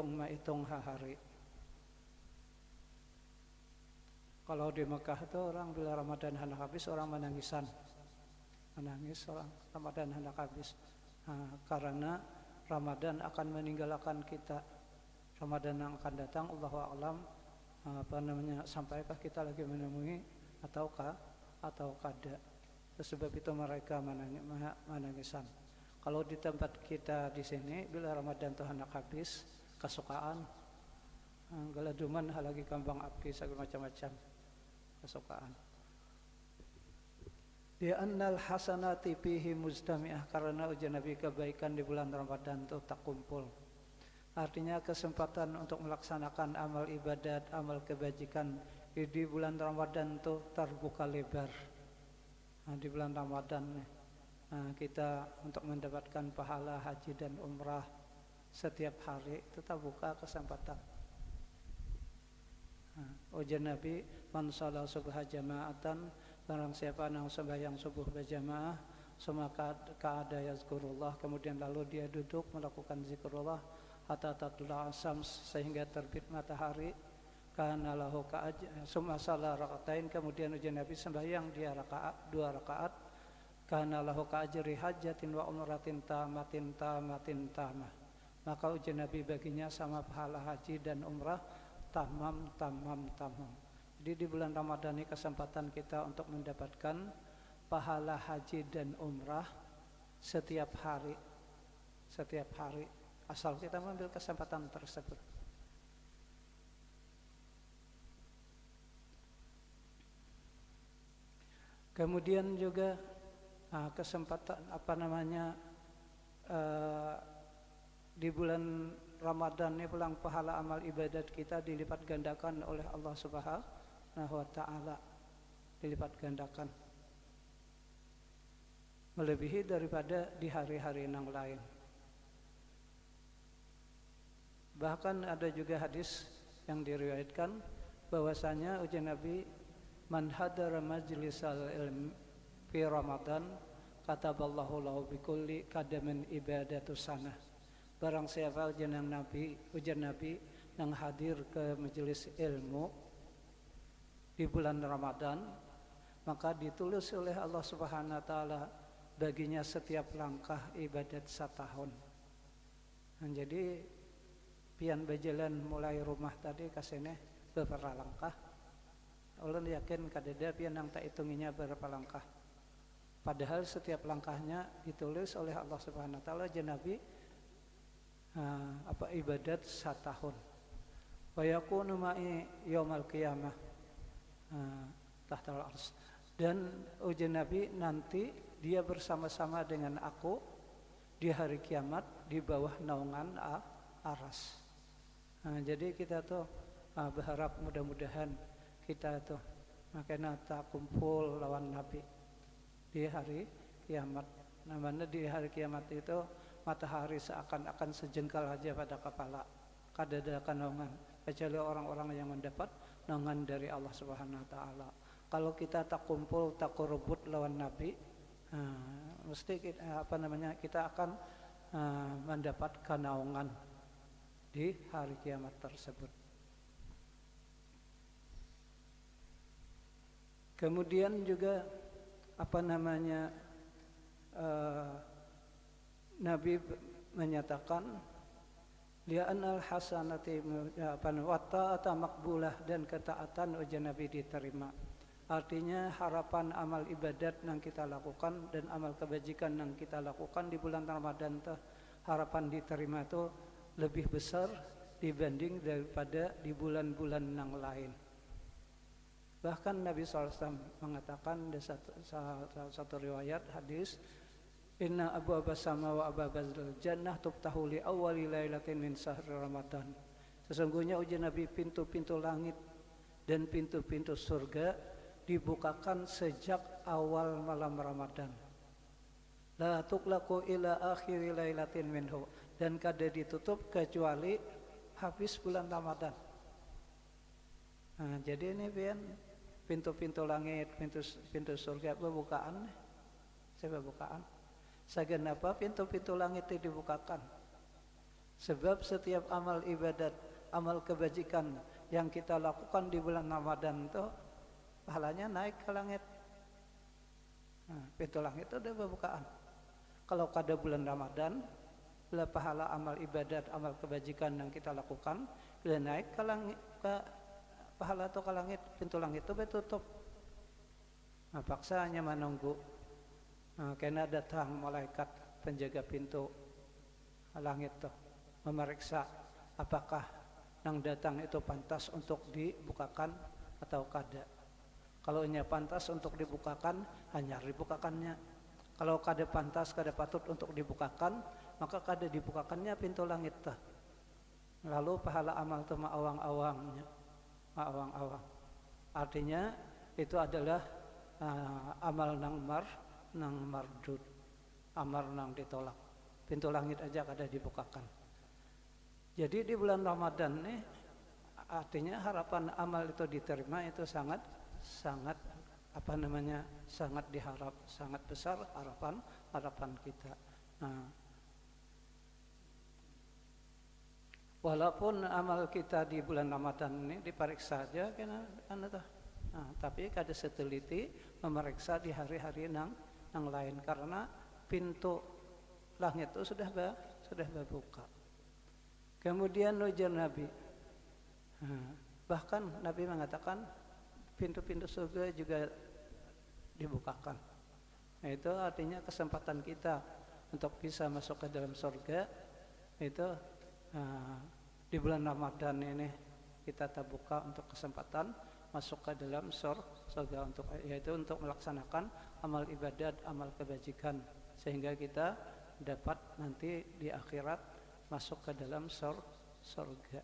menghitung hari. Kalau di Mekah itu orang bila Ramadan hendak habis orang menangis orang Ramadan hendak habis. Karena Ramadan akan meninggalkan kita. Ramadan yang akan datang Allahu a'lam sampaikah kita lagi menemui ataukah kada. Sebab itu mereka menangisan. Kalau di tempat kita di sini bila Ramadan tuh hendak habis kesukaan galaduman halagi kambang api segala macam-macam kesukaan. Di annal hasanati fihi mujtami'ah, karena ujian Nabi kebaikan di bulan Ramadan itu tak kumpul. Artinya kesempatan untuk melaksanakan amal ibadat, amal kebajikan di bulan Ramadan itu terbuka lebar. Di bulan Ramadan kita untuk mendapatkan pahala haji dan umrah setiap hari itu terbuka kesempatan. Ujian Nabi man shalla subha jama'atan, barang siapa yang sembahyang subuh berjamaah semaka ka'ada yazkurullah, kemudian lalu dia duduk melakukan zikrullah hatta tatlu'a syams, sehingga terbit matahari, kana lahu summa shalla raka'atain, kemudian ujian Nabi sembahyang dia dua rakaat, kana lahu ka'ajri hajjatin wa umratin tamatin tamah, maka ujian Nabi baginya sama pahala haji dan umrah tamam. Jadi di bulan Ramadan ini kesempatan kita untuk mendapatkan pahala haji dan umrah setiap hari, asal kita mengambil kesempatan tersebut. Kemudian juga kesempatan di bulan Ramadan ini pulang pahala amal ibadat kita dilipat gandakan oleh Allah Subhanahu wa taala, dilipat gandakan melebihi daripada di hari-hari yang lain. Bahkan ada juga hadis yang diriwayatkan bahwasanya ujian Nabi man hadara majlisal ilm fi Ramadan kataballahu lahu bikulli qadamin ibadatu sanah. Barang siapa ujian Nabi yang hadir ke majelis ilmu di bulan Ramadan, maka ditulis oleh Allah Subhanahu wa taala baginya setiap langkah ibadat setahun. Jadi pian berjalan mulai rumah tadi ke sini beberapa langkah. Ulun yakin kadeda pian yang tak hitunginya berapa langkah. Padahal setiap langkahnya ditulis oleh Allah Subhanahu wa taala Nabi ibadat setahun. Wa yakunu ma'i yaumal qiyamah tahtal ars. Dan ujian Nabi nanti dia bersama-sama dengan aku di hari kiamat di bawah naungan aras. Jadi kita tuh berharap mudah-mudahan kita tuh makanya tak kumpul lawan Nabi di hari kiamat. Namanya di hari kiamat itu matahari seakan-akan sejengkal aja pada kepala, kadada naungan, kecuali orang-orang yang mendapat naungan dari Allah Subhanahu wa taala. Kalau kita tak kumpul, tak kurebut lawan Nabi, mesti kita akan mendapatkan naungan di hari kiamat tersebut. Kemudian juga Nabi menyatakan li'anal hasanati wa ta'ata maqbulah, dan ketaatan ujian Nabi diterima. Artinya harapan amal ibadat yang kita lakukan dan amal kebajikan yang kita lakukan di bulan Ramadan itu harapan diterima itu lebih besar dibanding daripada di bulan-bulan yang lain. Bahkan Nabi SAW mengatakan di satu riwayat hadis, inna abwaabas sama wa abwaabal jannah tuftahu li awwali lailatin min syahr Ramadan. Sesungguhnya ujian Nabi pintu-pintu langit dan pintu-pintu surga dibukakan sejak awal malam Ramadan. La tuqlaqu ila akhiri lailatin minhu, dan kada ditutup kecuali habis bulan Ramadan. Jadi ini pintu-pintu langit, pintu surga pembukaan. Segenapa pintu-pintu langit itu dibukakan. Sebab setiap amal ibadat, amal kebajikan yang kita lakukan di bulan Ramadan itu pahalanya naik ke langit. Nah, pintu langit itu udah pembukaan. Kalau pada bulan Ramadan, bila pahala amal ibadat, amal kebajikan yang kita lakukan, bila naik ke langit, ke pahala atau ke langit, pintu langit itu ditutup. Nah, paksa hanya menunggu. Nah, karena datang malaikat penjaga pintu langit tuh memeriksa apakah yang datang itu pantas untuk dibukakan atau kada. Kalau nya pantas untuk dibukakan, hanya dibukakannya. Kalau kada pantas, kada patut untuk dibukakan, maka kada dibukakannya pintu langit tuh. Lalu pahala amal itu maawang-awangnya, maawang-awang. Artinya itu adalah amal nang mardud, amal nang ditolak. Pintu langit aja kada dibukakan. Jadi di bulan Ramadan nih, artinya harapan amal itu diterima itu sangat sangat diharap, sangat besar harapan kita. Nah, walaupun amal kita di bulan Ramadan ini diperiksa saja karena tapi kada seteliti memeriksa di hari-hari yang lain karena pintu langit itu sudah berbuka. Kemudian ujar Nabi, bahkan Nabi mengatakan pintu-pintu surga juga dibukakan. Nah, itu artinya kesempatan kita untuk bisa masuk ke dalam surga itu di bulan Ramadan ini kita terbuka untuk kesempatan masuk ke dalam surga yaitu untuk melaksanakan amal ibadat, amal kebajikan sehingga kita dapat nanti di akhirat masuk ke dalam surga.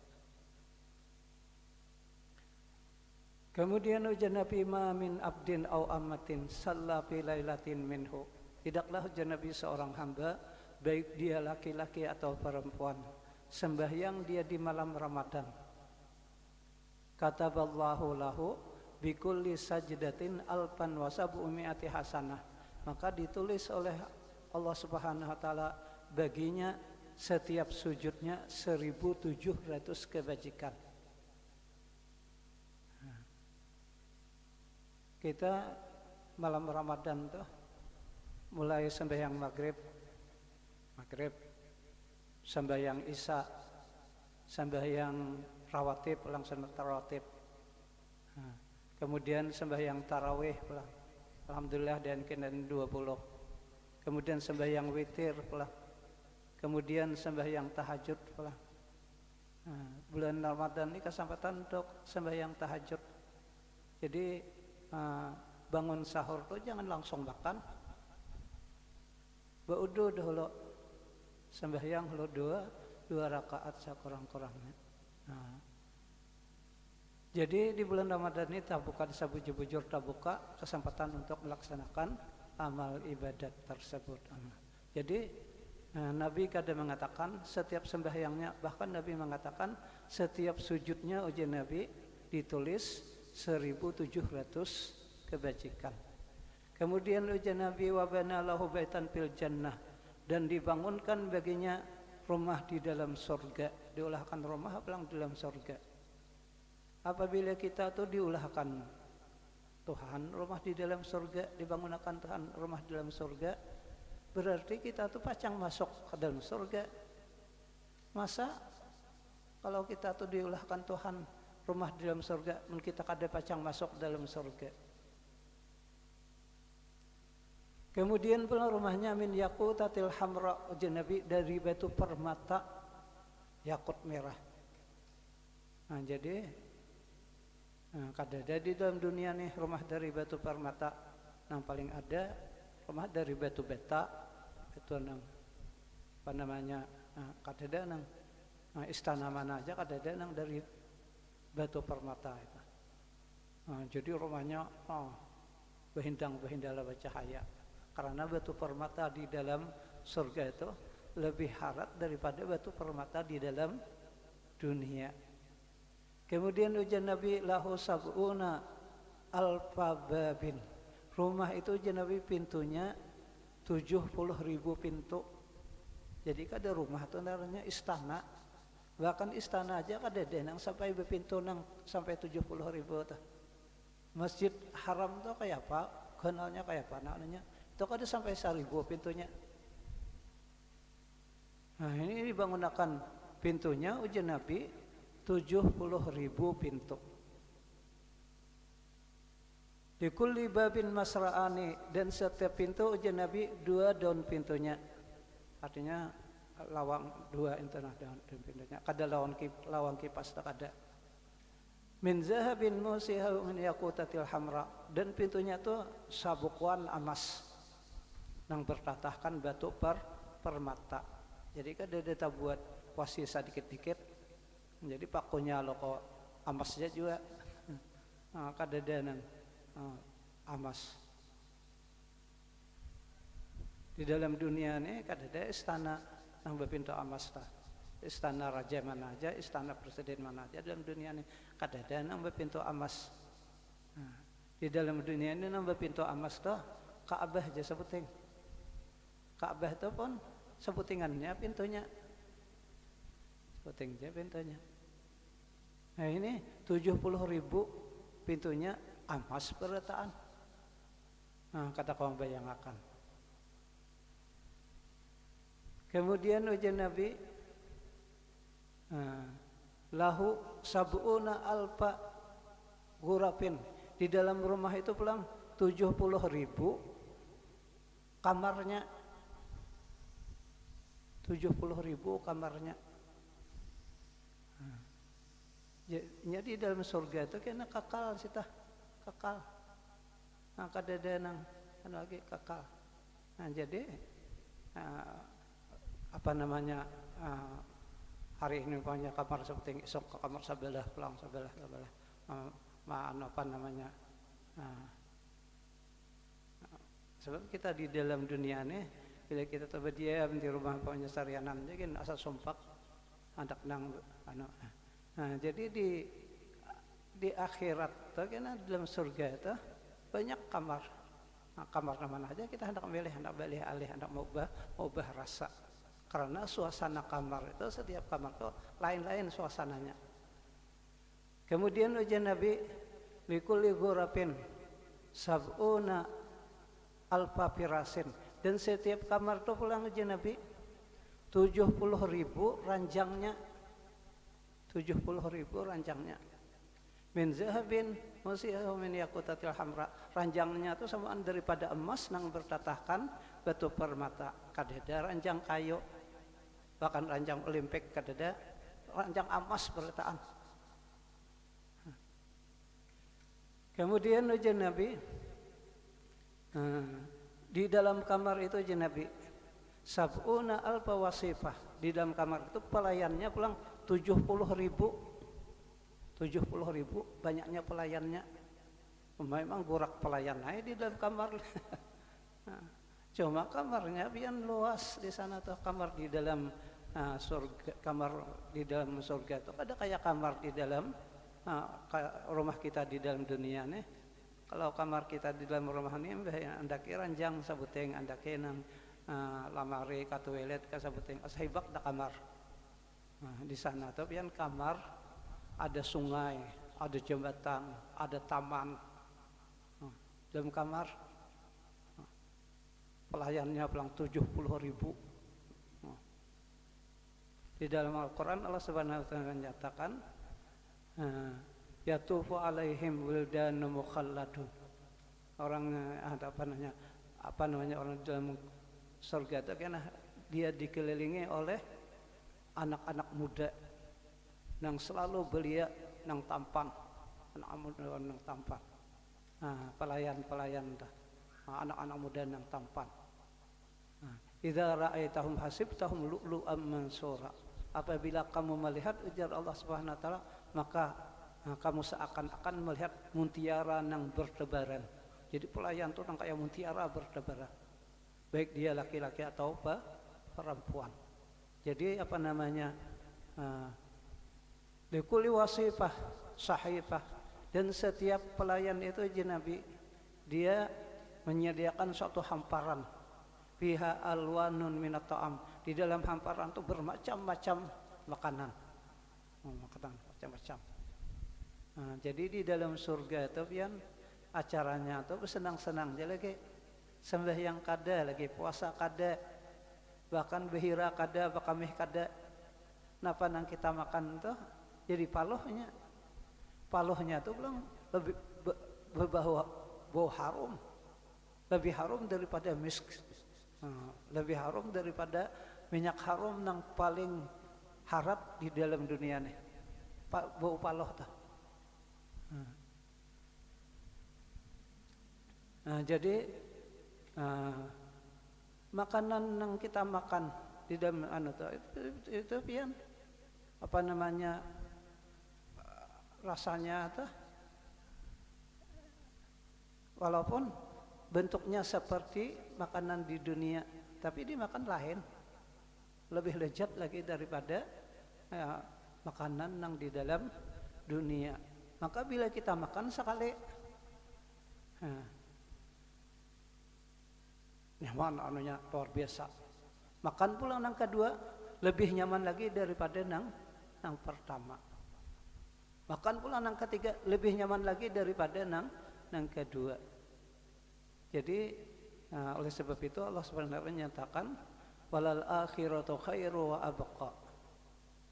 Kemudian ujar Nabi, ma min abdin au ammatin shalla fi lailatin minhu. Tidaklah ujar Nabi seorang hamba, baik dia laki-laki atau perempuan, sembahyang dia di malam Ramadan. Kataballahu lahu bikulli sajdatin alfan wa sab'umi'ati hasanah. Maka ditulis oleh Allah Subhanahu wa taala baginya setiap sujudnya 1700 kebajikan. Kita malam Ramadan tuh mulai sembahyang maghrib, sembahyang isya, sembahyang rawatib, langsung tarawatib. Kemudian sembahyang tarawih, alhamdulillah dan kemudian 20. Kemudian sembahyang witir, kemudian sembahyang tahajud. Bulan Ramadan ini kesempatan untuk sembahyang tahajud. Jadi bangun sahur tuh jangan langsung makan, baudu dulu sembahyang dua rakaat sekurang-kurangnya. Jadi di bulan Ramadan ini terbuka sabujur-bujur terbuka kesempatan untuk melaksanakan amal ibadat tersebut. Jadi Nabi kadang mengatakan setiap sembahyangnya, bahkan Nabi mengatakan setiap sujudnya ujian Nabi ditulis 1700 kebajikan. Kemudian ujian Nabi wa bana lahu baitan fil jannah, dan dibangunkan baginya rumah di dalam surga. Diulahkan rumah pulang di dalam surga. Apabila kita tuh diulahkan Tuhan rumah di dalam surga, dibangunkan Tuhan rumah di dalam surga, berarti kita tuh pacang masuk ke dalam surga. Masa kalau kita tuh diulahkan Tuhan rumah di dalam surga, kita kada pacang masuk dalam surga. Kemudian pula rumahnya min yaqutatil hamra, Nabi dari batu permata yakut merah. Nah, jadi kada ada di dalam dunia nih rumah dari batu permata. Yang paling ada rumah dari batu beta, itu nang apa namanya? Kada ada nang istana mana aja kada ada nang dari batu permata itu. Jadi rumahnya berhindang-berhindala bercahaya. Karena batu permata di dalam surga itu lebih harat daripada batu permata di dalam dunia. Kemudian ujian Nabi lahu sab'una alfa babin. Rumah itu ujian Nabi pintunya 70.000 pintu. Jadi kada rumah tuh namanya istana. Bahkan istana aja kada denang sampai bepintu nang sampai 70.000 tuh. Masjid Haram tuh kayak apa? Kenalnya kayak apa namanya? Itu kada sampai 1.000 pintunya. Nah ini dibangunkan pintunya ujian Nabi 70.000 pintu. Di kulli babin masra'ani, dan setiap pintu ujian Nabi 2 daun pintunya. Artinya lawang 2 itu nah daun pintunya. Kada lawang kipas tak ada. Min zahabin musiha min yaqutatil hamra, dan pintunya tuh sabukuan emas nang bertatahkan batu permata. Jadi kan dia buat wasisa dikit-dikit. Jadi pakunya lo kok emasnya juga. Kada ada emas. Di dalam dunia ini kada ada istana nang berpintu emas lah. Istana raja mana aja, istana presiden mana aja dalam dunia ini kada ada nang berpintu emas. Di dalam dunia ini nang berpintu emas tuh Ka'bah aja sebuting. Ka'bah itu pun sebutingannya pintunya. Sebuting aja pintunya. Nah ini 70.000 pintunya emas berataan. Nah, kata kawan bayangkan. Kemudian ujian Nabi lahu sab'una alfa ghurafin. Di dalam rumah itu pulang 70.000 kamarnya. 70.000 kamarnya. Jadi dalam surga itu kena kekal sita, kekal. Nah kada ada nang lagi kekal. Nah jadi apa namanya hari ini punya kamar seperti esok ke kamar sebelah pulang sebelah apa namanya sebab kita di dalam dunia ini bila kita coba diam di rumah punya sarianan jadi asal sompak anak nang jadi di akhirat tuh kan dalam surga itu banyak kamar. Nah, kamar mana aja kita hendak milih, hendak balik alih, hendak ubah rasa. Karena suasana kamar itu setiap kamar itu lain-lain suasananya. Kemudian ujian Nabi likulli ghurafin sab'una alfa firasin, dan setiap kamar itu pulang ujian Nabi 70.000 ranjangnya. 70.000 ranjangnya. Min zahabin musiha min yaqutatil hamra, ranjangnya itu samaan daripada emas nang bertatahkan batu permata. Kadada ranjang kayu, bahkan ranjang olimpik kadada ranjang emas bertataan. Kemudian ujian Nabi di dalam kamar itu ujian Nabi sab'una alfa wasifah. Di dalam kamar itu pelayannya pulang 70.000, banyaknya pelayannya. Memang burak pelayan aja di dalam kamar. Cuma kamarnya biar luas di sana tuh, kamar di dalam surga, kamar di dalam surga itu ada kayak kamar di dalam rumah kita di dalam dunia nih. Kalau kamar kita di dalam rumah ini anda kira ranjang sabuteng, anda kenang lamari ka toilet ka sabuteng asahibak da kamar. Di sana tuh pian kamar ada sungai, ada jembatan, ada taman. Dalam kamar pelayannya pulang 70.000. Di dalam Al-Quran Allah Subhanahu wa taala menyatakan yatufu alaihim wildanun mukhalladun. Orang apa namanya orang dalam surga itu kan dia dikelilingi oleh anak-anak muda yang selalu belia nang tampan, anak muda nang tampan. Pelayan-pelayan anak-anak muda nang tampan. Idza ra'aitahum hasibtahum lu'lu'an mansura. Apabila kamu melihat ujar Allah Subhanahu wa taala, maka kamu seakan-akan melihat mutiara nang bertebaran. Jadi pelayan itu nang kayak mutiara bertebaran. Baik dia laki-laki atau perempuan. Jadi apa namanya likulli wasifah sahifah, dan setiap pelayan itu Nabi dia menyediakan suatu hamparan fiha alwanun minat ta'am, Di dalam hamparan tuh bermacam-macam makanan. Makanan macam-macam. Nah, jadi di dalam surga itu pian acaranya tuh senang-senang aja lagi. Sembahyang kada lagi, puasa kada, bahkan behira kada, bakamih kada. Napa nang kita makan tuh jadi palohnya tuh belum lebih bau harum, lebih harum daripada misk, lebih harum daripada minyak harum yang paling harap di dalam dunia nih, bau paloh tuh. Nah, jadi makanan yang kita makan di dalam itu pian apa namanya rasanya tuh walaupun bentuknya seperti makanan di dunia, tapi dimakan lain, lebih lezat lagi daripada makanan yang di dalam dunia. Maka bila kita makan sekali, nyaman anunya luar biasa. Makan pula yang kedua lebih nyaman lagi daripada yang pertama. Makan pula yang ketiga lebih nyaman lagi daripada yang kedua. Jadi oleh sebab itu Allah sebenarnya menyatakan walal akhiratu khairu wa abqa.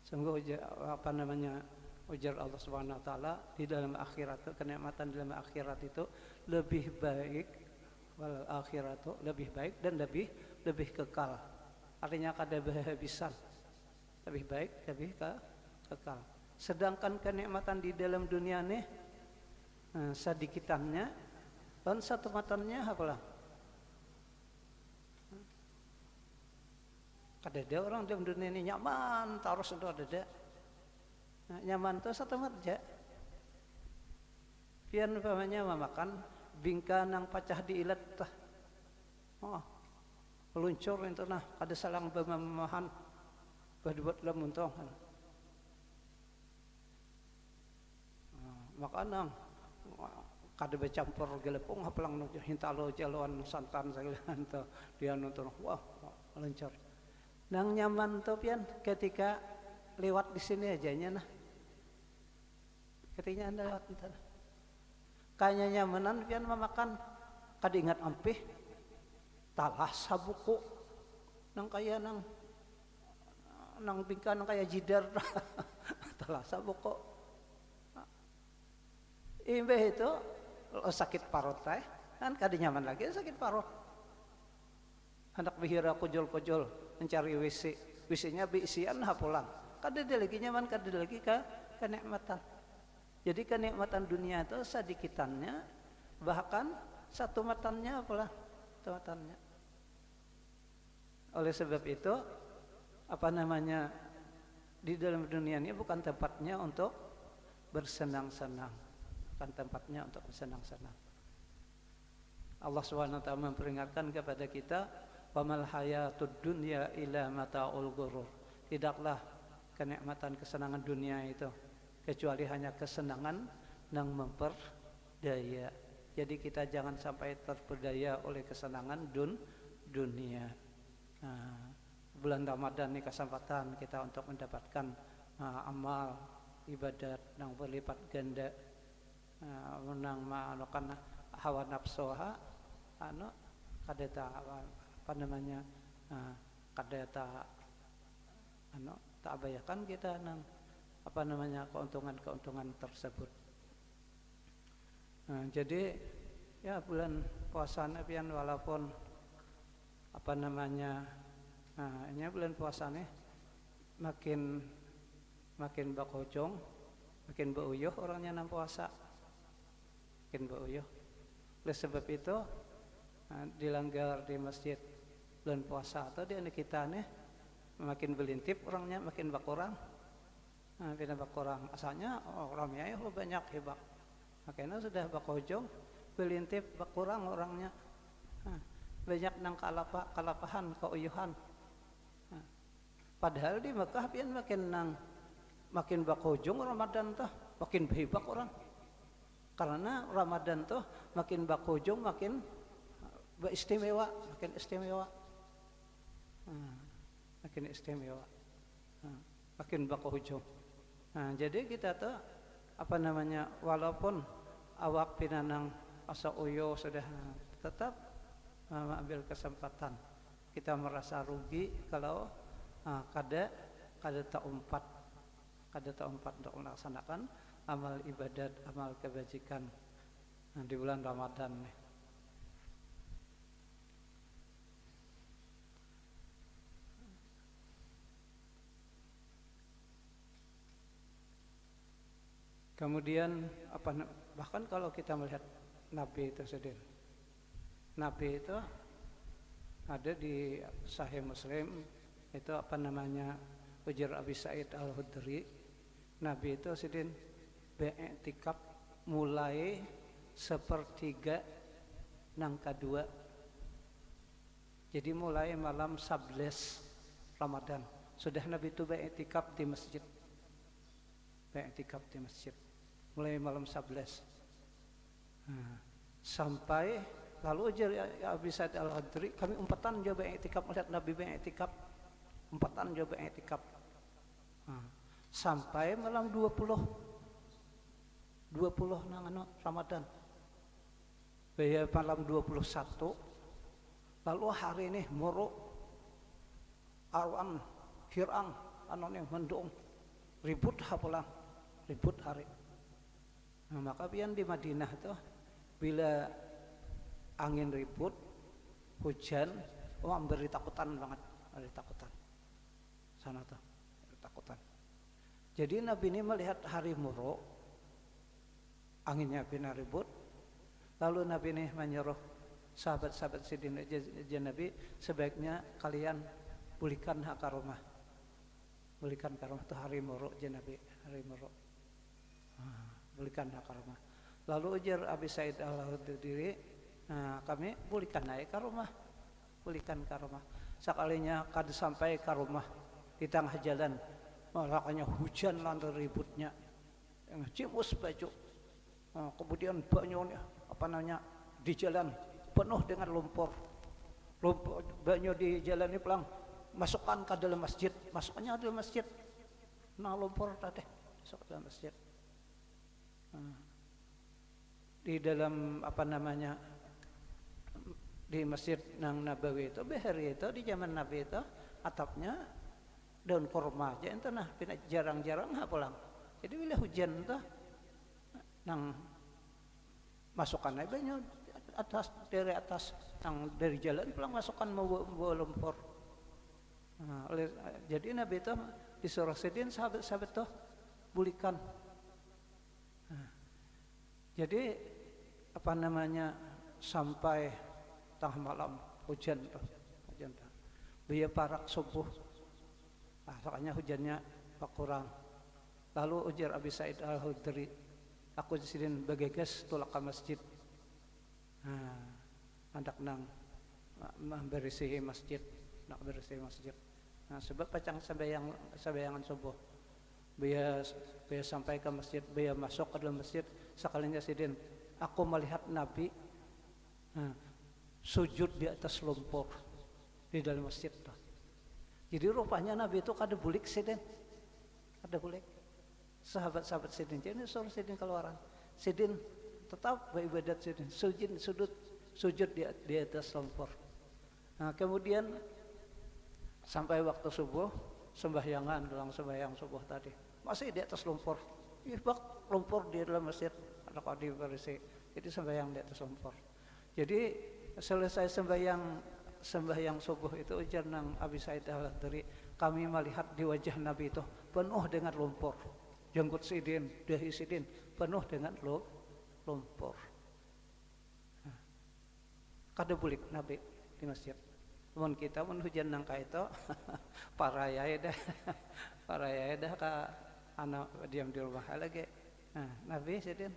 Sungguh apa namanya ujar Allah Subhanahu wa taala di dalam akhirat, kenikmatan di dalam akhirat itu lebih baik, walal akhiratu lebih baik dan lebih kekal. Artinya kada berhabisan. Lebih baik, lebih kekal. Sedangkan kenikmatan di dalam dunia nih sedikitannya dan satu matanya apalah. Ada orang dalam dunia ini nyaman, terus itu ada. Nyaman tuh satu matja. Pian umpamanya memakan bingka nang pacah diilat tah. Meluncur itu nah ada salang bemamahan berbuat lamuntong. Makanan kada bercampur gelepung hapelang nu hintalo jaluan santan sagilan to dia nonton wah meluncur. Nang nyaman to pian ketika lewat di sini aja nya nah. Ketika Anda lewat entar. Kayaknya nyamanan pian memakan kada ingat ampih talah sabuku nang kaya nang bingka nang kaya jidar talah sabuku. Imbeh itu sakit parut kan kada nyaman lagi sakit parut. Hendak bihira kujul-kujul mencari WC-nya beisian pulang. Kada ada lagi nyaman, kada ada lagi kenikmatan. Jadi kenikmatan dunia itu sedikitannya, bahkan satu matannya apalah satu matannya. Oleh sebab itu apa namanya di dalam dunia ini bukan tempatnya untuk bersenang-senang. Tempatnya untuk bersenang-senang. Allah SWT memperingatkan kepada kita, "Wamal hayatud dunya illa mata'ul ghurur." Tidaklah kenikmatan kesenangan dunia itu kecuali hanya kesenangan yang memperdaya. Jadi kita jangan sampai terperdaya oleh kesenangan dunia. Bulan Ramadan ini kesempatan kita untuk mendapatkan amal ibadat yang berlipat ganda. Menang melakukan hawa nafsuha kadeta apa namanya kadeta tak abayakan kita nang apa namanya keuntungan tersebut. Jadi ya bulan puasa pian walaupun apa namanya ini bulan puasa nih makin bakojong, makin beuyuh orangnya nang puasa. Makin beuyuh. Oleh sebab itu dilanggar di masjid bulan puasa atau di kita nih makin belintip orangnya makin bakurang. Makin bakurang asalnya orangnya banyak hebat. Makanya sudah bakojong belintip bakurang orangnya. Banyak nang kalapahan keuyuhan. Padahal di Mekah pian makin bakojong Ramadan tuh makin behibak orang. Karena Ramadan tuh makin bakojong makin istimewa, makin istimewa. makin istimewa, makin bakuhujung. Nah, jadi kita tuh apa namanya, walaupun awak pinanang asa uyo sudah, tetap mengambil kesempatan. Kita merasa rugi kalau kada tak umpat untuk melaksanakan amal ibadat, amal kebajikan di bulan Ramadan nih. Kemudian bahkan kalau kita melihat Nabi itu sendiri, Nabi itu ada di Sahih Muslim itu apa namanya, ujar Abi Sa'id Al-Khudri, Nabi itu sendiri be'iktikaf mulai sepertiga nang kedua. Jadi mulai malam 11 Ramadan sudah Nabi itu be'iktikaf di masjid. Be'iktikaf di masjid mulai malam 11. Sampai lalu ujar Abi Sa'id Al-Khudri, kami umpatan coba i'tikaf melihat Nabi be'iktikaf, umpatan coba i'tikaf. Sampai malam 20 nang Ramadan. Baya malam 21. Lalu hari ini moro awan hirang anone mendung ribut hapulang, ribut hari. Maka pian di Madinah tuh bila angin ribut, hujan, beri takutan banget, beri takutan. Sana tuh, beri takutan. Jadi Nabi ini melihat hari muruk, anginnya bina ribut, lalu Nabi ini menyuruh sahabat-sahabat sidin Nabi, sebaiknya kalian pulihkan hak rumah. Pulihkan hak rumah itu hari muruk Nabi, hari muruk. Pulihkan hak rumah. Lalu ujar Abi Sa'id Al-Khudri, kami pulihkan naik ke rumah, pulihkan ke rumah. Sekalinya kada sampai ke rumah di tengah jalan, makanya hujan lantar ributnya, cimus baju, kemudian banyunya apa namanya di jalan penuh dengan lumpur, banyu di jalan ini pulang masukkan ke dalam masjid, masuknya ke dalam masjid, nah lumpur tadi masuk ke dalam masjid. Di dalam apa namanya di Masjid nang Nabawi itu behari itu di zaman Nabi itu atapnya daun kurma aja itu nah jarang-jarang pulang. Jadi bila hujan itu nang masukkan aja banyak atas dari atas nang dari jalan pulang masukkan membawa lumpur. Jadi Nabi itu disuruh sedin sahabat-sahabat itu bulikan. Jadi apa namanya sampai tengah malam hujan tuh. Biar parak subuh. Soalnya hujannya kurang. Lalu ujar Abi Sa'id Al-Khudri, aku disini bagegas tulak ke masjid. Hendak nang membersihi masjid, nak bersihi masjid. Sebab pacang sembayangan subuh. Biar sampai ke masjid, biar masuk ke dalam masjid, sekalinya sidin, aku melihat Nabi sujud di atas lumpur di dalam masjid. Jadi rupanya Nabi itu kada bulik sidin, kada bulik. Sahabat-sahabat sidin, jadi suruh sidin keluaran. Sidin tetap beribadat sidin, sujud di atas lumpur. Kemudian sampai waktu subuh, sembahyangan, dalam sembahyang subuh tadi masih di atas lumpur. Lumpur di dalam masjid ada kau dibersih. Jadi sembahyang di atas lumpur. Jadi selesai sembahyang subuh itu ujar nang Abi Sa'id Al-Khudri, kami melihat di wajah Nabi itu penuh dengan lumpur. Jenggot sidin, dahi sidin penuh dengan lumpur. Kada bulik Nabi di masjid. Mun kita mun hujan nang ka itu paraya dah ka anak diam di rumah lagi. Nabi sidin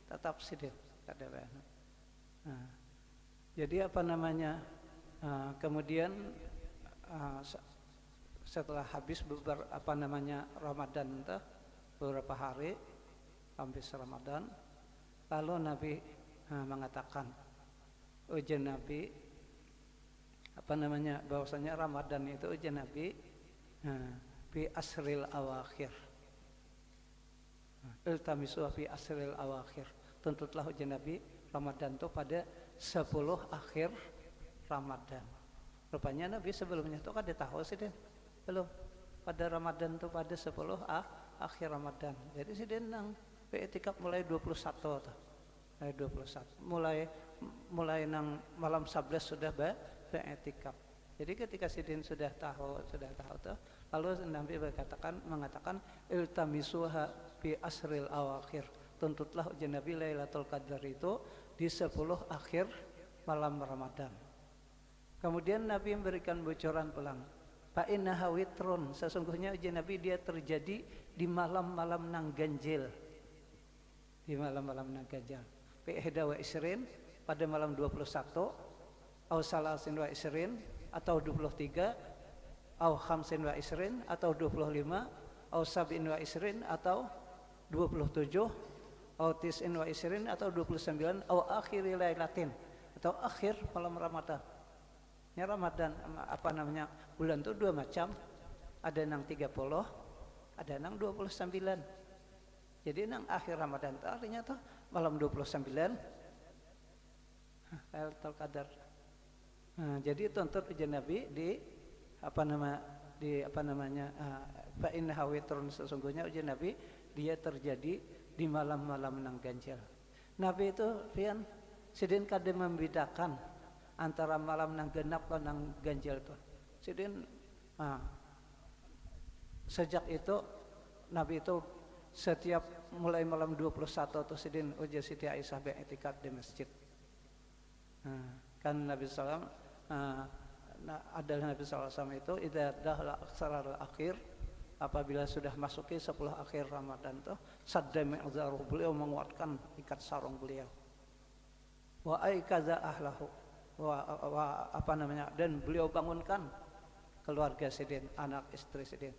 tetap sidin kada bae. Jadi apa namanya? Kemudian setelah habis Ramadan itu beberapa hari habis Ramadan, lalu Nabi mengatakan ujian Nabi bahwasanya Ramadan itu ujian Nabi Fi asril awakhir. Iltamisu fi asril awakhir. Tuntutlah ujian Nabi Ramadan itu pada 10 akhir Ramadan. Rupanya Nabi sebelumnya itu kada tahu sih deh. Belum. Pada Ramadan itu pada 10 akhir Ramadan. Jadi sih dia nang i'tikaf mulai 21 tuh. Mulai 21. Mulai nang malam 11 sudah i'tikaf. Jadi ketika Sidin sudah tahu tuh, lalu Nabi mengatakan iltamisuha fi asril awakhir. Tuntutlah ujian Nabi Lailatul Qadar itu di 10 akhir malam Ramadan. Kemudian Nabi memberikan bocoran pulang. Fa innaha witrun, sesungguhnya ujian Nabi dia terjadi di malam-malam nang ganjil. Di malam-malam nang ganjil. Fi ihda wa isrin, pada malam 21, au salasin wa isrin, atau 23, au khamsin wa isrin, atau 25, au sab'in wa isrin, atau 27, au tis'in wa isrin, atau 29, au akhiri lailatin, atau akhir malam Ramadan. Ya Ramadan bulan itu dua macam, ada nang 30, ada nang 29. Jadi nang akhir Ramadan itu artinya tuh malam 29 Lailatul Qadar. Jadi tuntut ujian Nabi fa innaha witrun, sesungguhnya ujian Nabi dia terjadi di malam-malam nang ganjil. Nabi itu pian sidin kada membedakan antara malam nang genap dan nang ganjil tuh. Sidin sejak itu Nabi itu setiap mulai malam 21 tuh sidin ujian Siti Aisyah i'tikaf di masjid. Kan Nabi sallallahu adalah Nabi SAW itu idza dahla aksarul akhir, apabila sudah masuki 10 akhir Ramadan tuh sadda mi'zaruh, beliau menguatkan ikat sarung beliau. Wa aikaza ahlahu, dan beliau bangunkan keluarga Sidin, anak istri Sidin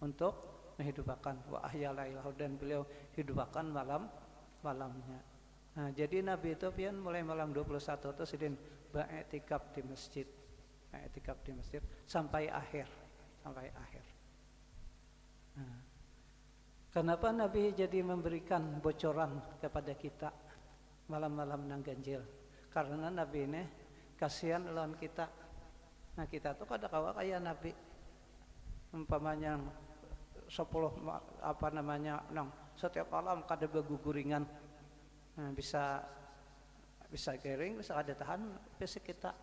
untuk menghidupkan wa ahya lailahu, dan beliau hidupkan malamnya. Jadi Nabi itu pian mulai malam 21 itu Sidin i'tikaf di masjid. I'tikaf di masjid sampai akhir. Kenapa Nabi jadi memberikan bocoran kepada kita malam-malam nang ganjil? Karena Nabi ini kasihan lawan kita. Nah kita tuh kada kawa kayak Nabi. Umpamanya 10 nang setiap malam kada beguguringan. Bisa kering, bisa ada tahan fisik kita.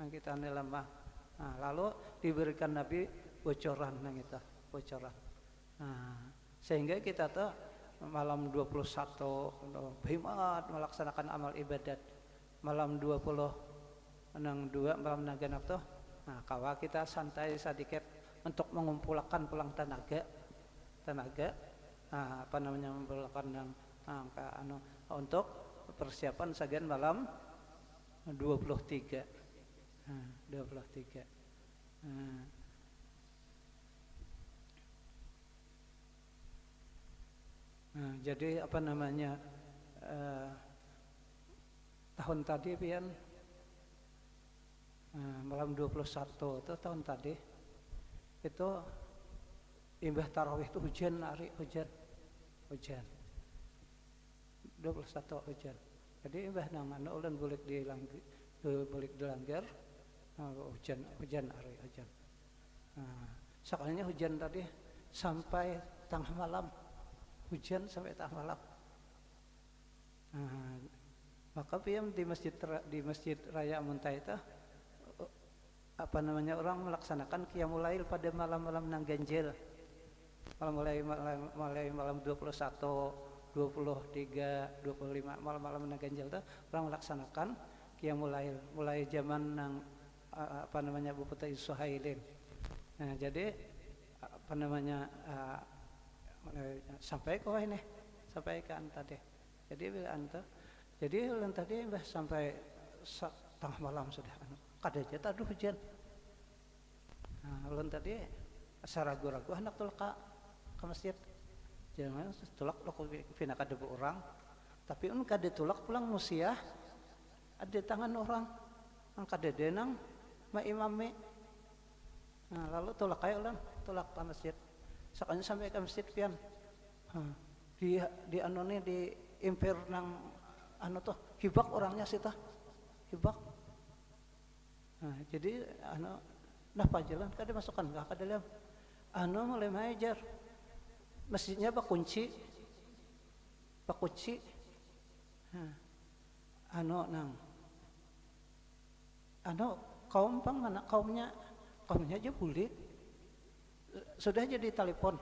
Kita ini lemah. Lalu diberikan Nabi bocoran nang itu, bocoran. Sehingga kita tuh malam 21 berhimmat melaksanakan amal ibadat. Malam 20 nang 2 malam nang genap tuh kawa kita santai sedikit untuk mengumpulkan pulang tenaga mengumpulkan nang untuk persiapan sagian malam 23. Jadi tahun tadi pian malam 21 itu tahun tadi itu imbah tarawih itu hujan 21 hujan. Jadi imbah nang ulen bulik dilanggar hujan. Sekalinya hujan tadi sampai tengah malam. Hujan sampai tengah malam. Maka piam di masjid Raya Muntai itu orang melaksanakan qiyamul lail pada malam-malam nang ganjil. Mulai malam 21, 23, 25 malam-malam nang ganjil itu orang melaksanakan qiyamul lail mulai zaman nang Bu Putri Suhailin. Jadi sampai ke tadi. Jadi tadi sampai tengah malam sudah kada jatuh aduh hujan. Ulun tadi asa ragu-ragu hendak tulak ke masjid. Jangan tulak pina kada orang. Tapi kada tulak pulang musiah ada tangan orang. Ang kada denang maimami. Nah, lalu tulak kayak ulang, tulak ke masjid. Sakanya sampai ke masjid pian. Di anu nih di impir nang anu tuh hibak orangnya sih tah. Hibak. Nah, jadi anu nah pajalan kada masukkan enggak ke dalam. Anu mulai majar. Masjidnya bakunci. Bakunci. Anu kaum pang mana kaumnya aja boleh sudah jadi telepon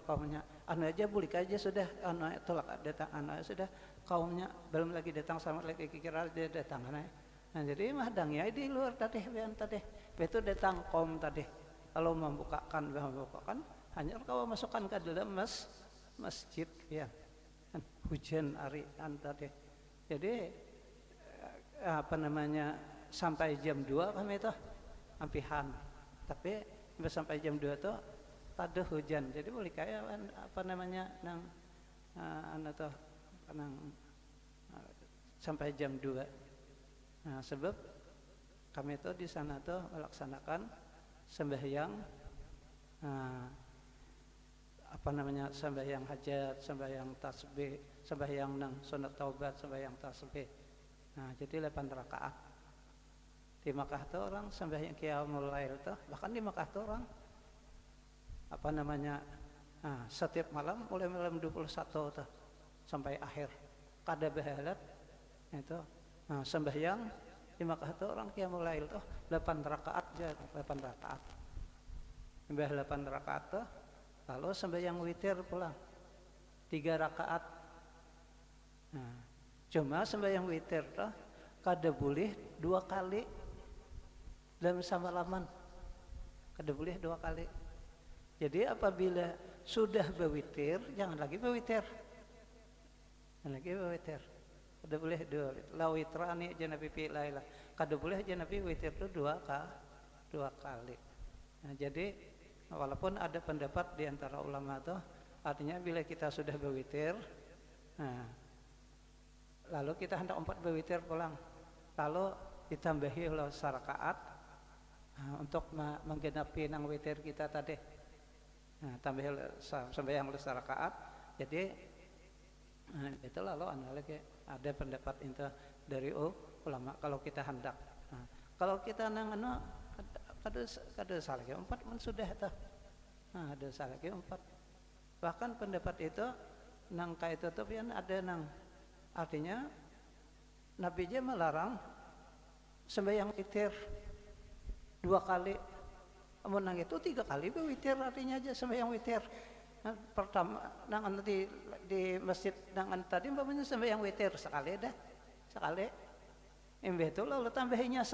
kaumnya anu aja boleh aja sudah anu tolak datang anu sudah kaumnya belum lagi datang sama lagi kira dia datang nah jadi mahdangnya di luar tadi itu datang kaum tadi kalau membukakan hanya kalau masukkan ke dalam masjid ya hujan hari tadi jadi apa namanya sampai jam 2 kami itu ampihan tapi sampai jam 2 tuh tada hujan jadi boleh kayak apa namanya nang tuh nang sampai jam 2 nah sebab kami itu di sana tuh melaksanakan sembahyang apa namanya sembahyang hajat sembahyang tasbih sembahyang nang sunat taubat sembahyang tasbih nah jadi 8 rakaat di Makkah tuh orang sembahyang qiyamul lail tuh bahkan di Makkah tuh orang apa namanya setiap malam mulai malam 21 tuh sampai akhir kada bahalat itu sembahyang di Makkah tuh orang qiyamul lail tuh 8 rakaat aja 8 rakaat sembah 8 rakaat tuh lalu sembahyang witir pulang 3 rakaat cuma sembahyang witir tuh kada boleh 2 kali dalam samalaman kada boleh 2 kali jadi apabila sudah berwitir jangan lagi berwitir kada boleh 2 la witrani janabi fi laila kada boleh janabi witir itu 2 kali nah jadi walaupun ada pendapat di antara ulama tuh artinya bila kita sudah berwitir lalu kita hendak 4 berwitir pulang lalu ditambahi oleh sarakaat untuk menggenapi nang witir kita tadi tambah sembahyang oleh sarakaat jadi itu lalu lagi ada pendapat itu dari ulama kalau kita hendak kalau kita nang kada salah 4 pun sudah tuh ada salah 4 bahkan pendapat itu nang kait itu pian ada nang artinya Nabi aja melarang sembahyang witir 2 kali amun nang itu 3 kali witir artinya aja sembahyang witir pertama nang di masjid nang tadi umpamanya sembahyang witir sekali embe itu lalu tambahinya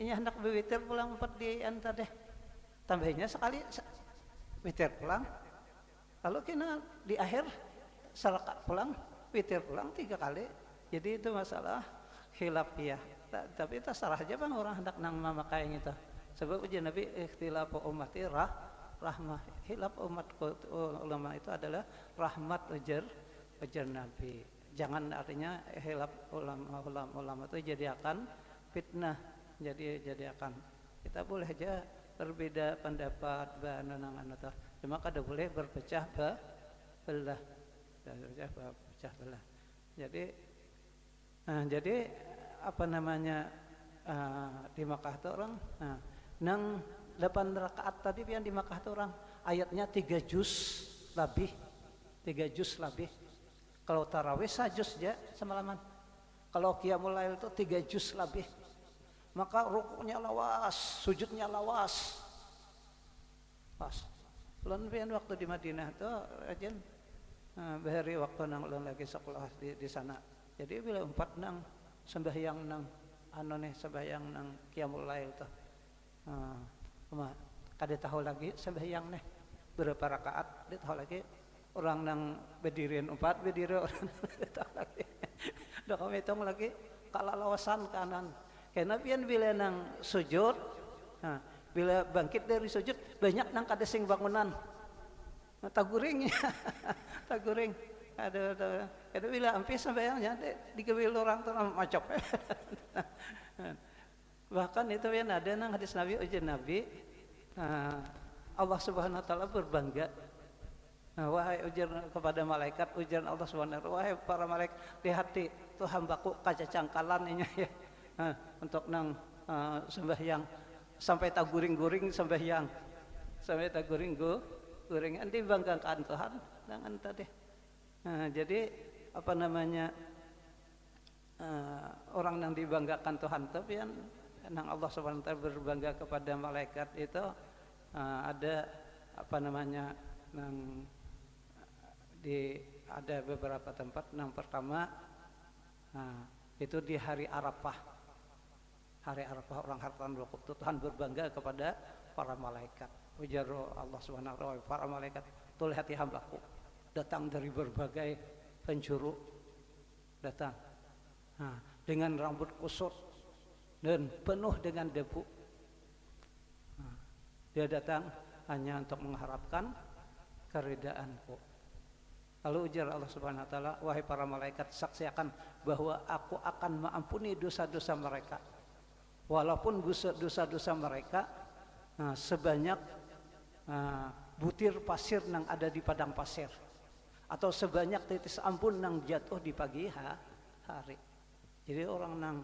ini hendak berwitir pulang 4 di anta deh tambahinya sekali witir pulang lalu kena di akhir saraka pulang witir pulang 3 kali jadi itu masalah khilafiyah tapi terserah aja bang orang hendak nang memakai itu sebab ujian Nabi ikhtilafu ummati rahmah hilaf umatku ulama itu adalah rahmat ujar Nabi jangan artinya hilaf ulama itu jadi akan fitnah jadi akan kita boleh aja berbeda pendapat nang cuma kada boleh berpecah belah jadi apa namanya di Makkah itu orang nang 8 rakaat tadi yang di Makkah itu orang ayatnya 3 juz lebih kalau tarawih 1 juz aja semalaman kalau qiyamul lail itu 3 juz lebih maka rukuknya lawas sujudnya lawas pas ulun pian waktu di Madinah itu ajen bahari waktu nang ulun lagi sekolah di sana jadi bila 4 nang sembahyang nang sembahyang nang qiyamul lail tuh kada tahu lagi sembahyang nih berapa rakaat dia tahu lagi orang nang berdirian 4 berdiri orang tahu lagi dah kami hitung lagi kalalawasan kanan karena pian bila nang sujud bila bangkit dari sujud banyak nang kada sing bangunan taguring ada bila hampir sembahyangnya digawil orang tuh macok Bahkan itu yang ada nang hadis Nabi ujian Nabi, Allah Subhanahu wa taala berbangga. Wahai ujar kepada malaikat, ujian Allah Subhanahu wa taala, wahai para malaikat, lihat tuh hambaku kacacangkalan ini ya. Untuk nang sembahyang sampai tak guring-guring sembahyang. Sampai tak guring nanti banggakan Tuhan dengan tadi. Jadi apa namanya, orang yang dibanggakan Tuhan tapi yang nang Allah Subhanahu wa taala berbangga kepada malaikat itu ada apa namanya, nang ada beberapa tempat. Yang pertama itu di hari Arafah. Hari Arafah orang hartan waktu Tuhan berbangga kepada para malaikat. Ujar Allah Subhanahu wa taala, para malaikat, tuh lihat hambaku datang dari berbagai penjuru, datang dengan rambut kusut dan penuh dengan debu. Dia datang hanya untuk mengharapkan keridaanku. Lalu ujar Allah Subhanahu wa taala, wahai para malaikat, saksikan bahwa aku akan mengampuni dosa-dosa mereka. Walaupun dosa-dosa mereka sebanyak butir pasir yang ada di padang pasir, atau sebanyak titis ampun yang jatuh di pagi hari. Jadi orang nang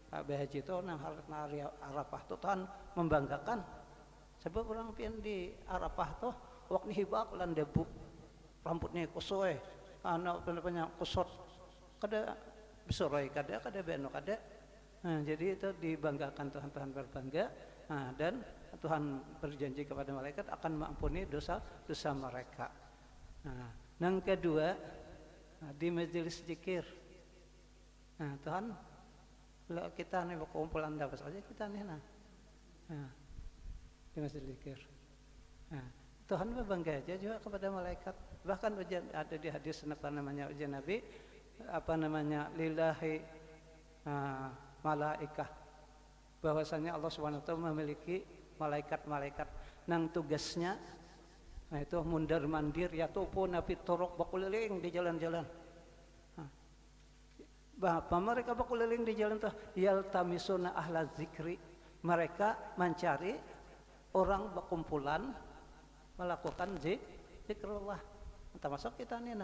haji itu nang hari Arafah itu Tuhan membanggakan. Sebab orang pian di Arafah tuh wakni hibak lan debu, rambutnya kusoi, anak punya kusut, kada besorai kada beno kada. Jadi itu dibanggakan, Tuhan berbangga, dan Tuhan berjanji kepada malaikat akan mengampuni dosa mereka. Yang kedua, di majelis zikir. Tuhan, kita nih kumpulan dapat saja kita nih di majelis zikir. Tuhan berbangga aja juga kepada malaikat. Bahkan ada di hadis apa namanya ujian Nabi, apa namanya, lillahi malaikah, bahwasanya Allah Subhanahu wa taala memiliki malaikat-malaikat nang tugasnya itu mundar mandir ya tupu nabi torok bakuliling di jalan-jalan. Bapak mereka bakuliling di jalan tuh yaltamisuna ahla zikri, mereka mencari orang berkumpulan melakukan zikrullah. Termasuk kita nih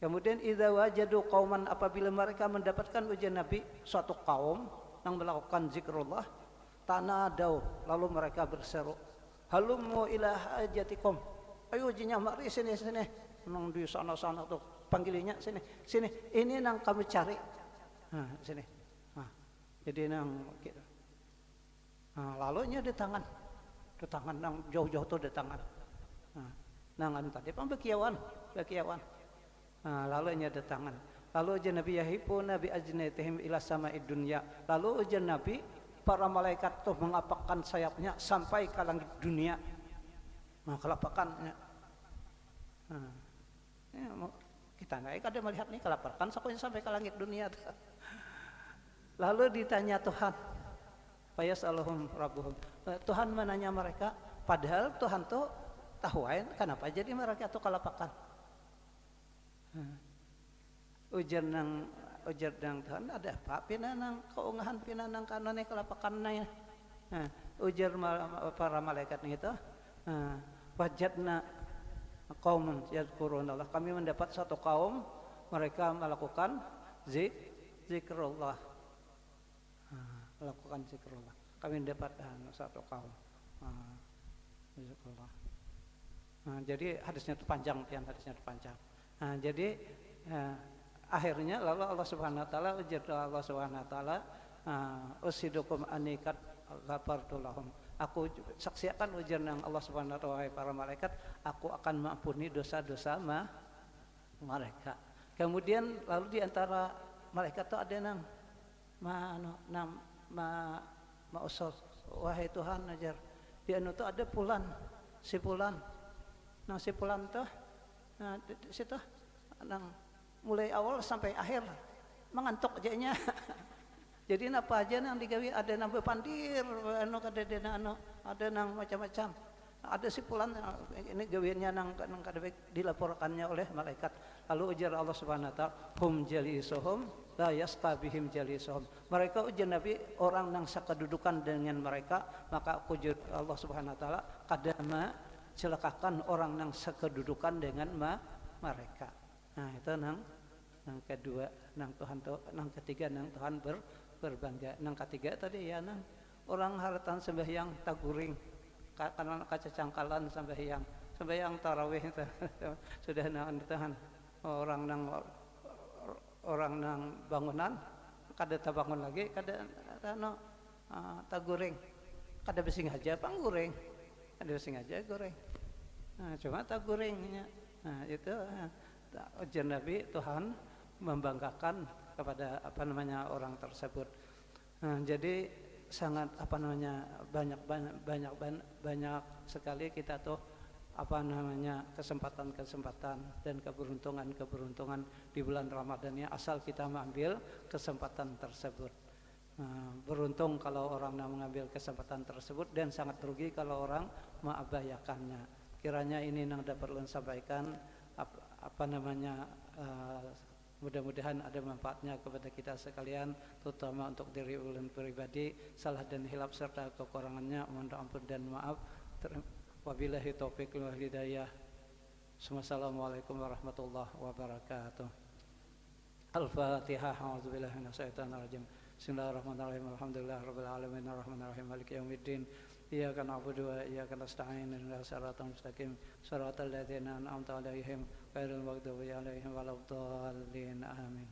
kemudian idza wajadu qauman, apabila mereka mendapatkan ujian Nabi suatu kaum yang melakukan zikrullah, tanadau, lalu mereka berseru, halummu ila hajatikum, ayo jinya mari sini nang di sana tuh panggilnya sini ini nang kami cari sini. Jadi nang gitu. Lalunya di tangan nang jauh-jauh tuh di tangan. Nang tadi pembekiawan. Lalu nya datangan. Lalu ujian Nabi yahipu Nabi ajnatihim ila sama'id dunya. Lalu ujian Nabi, para malaikat tuh mengapakkan sayapnya sampai ke langit dunia. Kelapakannya. Kita naik ada melihat nih kelapakan sampai ke langit dunia. Lalu ditanya Tuhan, fayasaluhum rabbuhum. Tuhan menanya mereka, padahal Tuhan tuh tahuan kenapa jadi mereka tuh kelapakan. Ujar nang Tuhan ada apa pinanang keungahan pinanang kanane kelapakannya. Ujar para malaikat itu, wajadna qauman yadhkurunallah, kami mendapat satu kaum mereka melakukan zikrullah. Melakukan zikrullah. Kami mendapat satu kaum zikrullah. Jadi hadisnya itu panjang, jadi akhirnya lalu Allah Subhanahu wa taala ujar Allah Subhanahu wa taala, usidukum anikat ghafartu lahum. Aku saksikan ujar yang Allah Subhanahu wa taala, para malaikat, aku akan mengampuni dosa-dosa mereka. Kemudian lalu di antara malaikat itu ada usul, wahai Tuhan ajar di anu itu ada si fulan tuh situ nang mulai awal sampai akhir mengantuk jadinya. Jadi apa aja nang digawe, ada nang pandir, ada nang macam-macam. ada si fulan ini gawirnya nang kadebek dilaporkannya oleh malaikat. Lalu ujar Allah Subhanahu wa taala, hum jalisuhum la yastabihim jalisuhum. Mereka ujar Nabi orang nang sakadudukan dengan mereka, maka ujar Allah Subhanahu wa taala kadama celakakan orang nang sakadudukan dengan mereka. Nah, itu nang kedua, nang ketiga nang Tuhan berbangga. Nang ketiga tadi ya nang orang haratan sembahyang taguring karena kacacangkalan sembahyang tarawih itu sudah nang ditahan orang nang bangunan kada tabangun lagi kada taguring kada besing aja pangguring kada besing aja goreng. Nah, cuma taguringnya. Nah, itu ujian Nabi Tuhan membanggakan kepada orang tersebut. Nah, jadi sangat banyak sekali kita tuh kesempatan dan keberuntungan di bulan Ramadan ini asal kita mengambil kesempatan tersebut. Beruntung kalau orang mengambil kesempatan tersebut dan sangat rugi kalau orang mengabaikannya. Kiranya ini yang dapat ulun sampaikan mudah-mudahan ada manfaatnya kepada kita sekalian, terutama untuk diri ulun pribadi. Salah dan hilaf serta kekurangannya mohon ampun dan maaf. Wabillahi taufiq wal hidayah. Wassalamualaikum warahmatullahi wabarakatuh. Al-Fatihah. A'udzubillahi minasyaitonir rajim. Bismillahirrahmanirrahim. Alhamdulillahirabbil alamin arrahmanirrahim maliki yaumiddin. Iyyaka na'budu wa iyyaka nasta'in ihdinas siratal mustaqim siratal ladzina an'amta 'alaihim ghairil maghdubi 'alaihim waladdallin. Amin.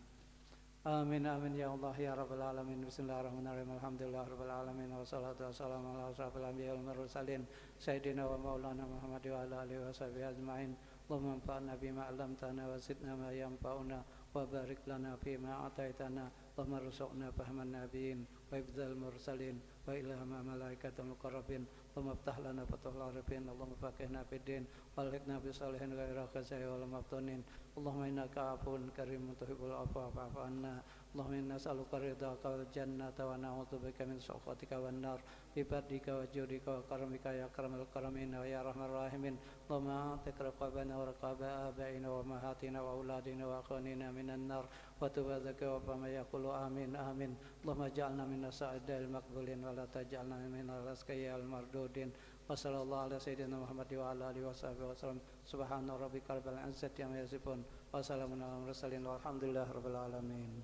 Amin amin ya Allah ya rabbal alamin. Bismillahirrahmanirrahim. Alhamdulillahirabbil alamin wassalatu wassalamu ala asyrafil anbiya'i wal mursalin sayyidina wa maulana Muhammad wa ala alihi washabihi ajmain. Allahumma anfa'na bima 'allamtana wa zidna ma yanfa'una wa barik lana fima ataitana. Allahumma rzuqna fahman nabiyyin wa ibdzal mursalin wa ilhama malaikatil muqarrabin. Allahumma iftah lana fathul arifin. Allahumma faqihna fid din walhiqna bis salihin ghaira khazai wal maftunin. Allahumma innaka afuwun karimun tuhibbul afwa fa'fu anna. Allahumma inna nas'aluka ridhaka wal jannata wa na'udzubika min sakhatika wan nar bi fadlika wa judika wa karamika ya akramul karamin wa ya arhamar rahimin. Allahumma atik raqabana wa raqaba abaina wa mahatina wa auladina wa akhwanina minan nar wa tubadzaka wa fama yaqulu amin amin. Allahumma ja'alna minas sa'idil maqbulin wa la taj'alna minal asqiyal mardudin. Wa sallallahu ala sayyidina Muhammad wa ala alihi washabihi wasallam. Subhana rabbika rabbil izzati amma yasifun wa salamun alal mursalin walhamdulillahi rabbil alamin.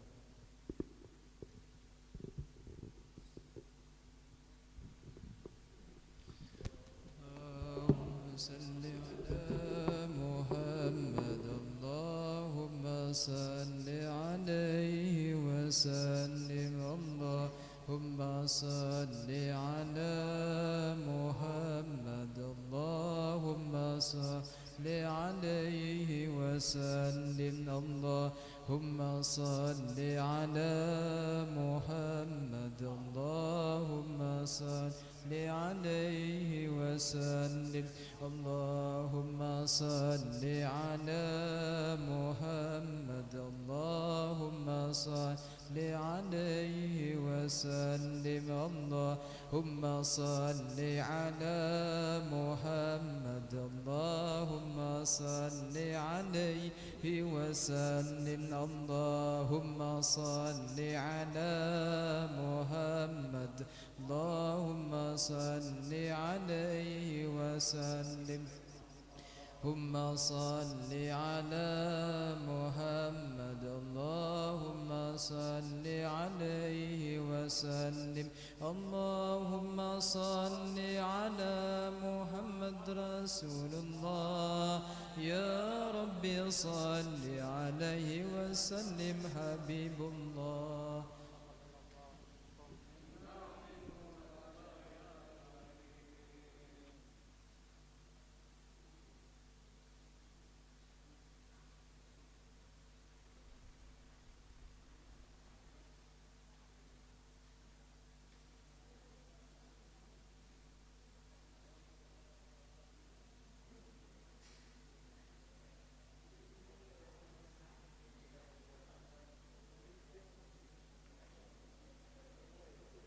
صل عليه وسلم اللهم صل على محمد اللهم صل عليه وسلم اللهم صل على محمد اللهم صل عليه وسلم اللهم صل على محمد اللهم صل عليه وسلم اللهم صل على محمد اللهم صل عليه وسلم اللهم صل على محمد اللهم صل عليه وسلم اللهم صل على محمد اللهم صل عليه وسلم اللهم صل على محمد رسول الله يا ربي صل عليه وسلم حبيب الله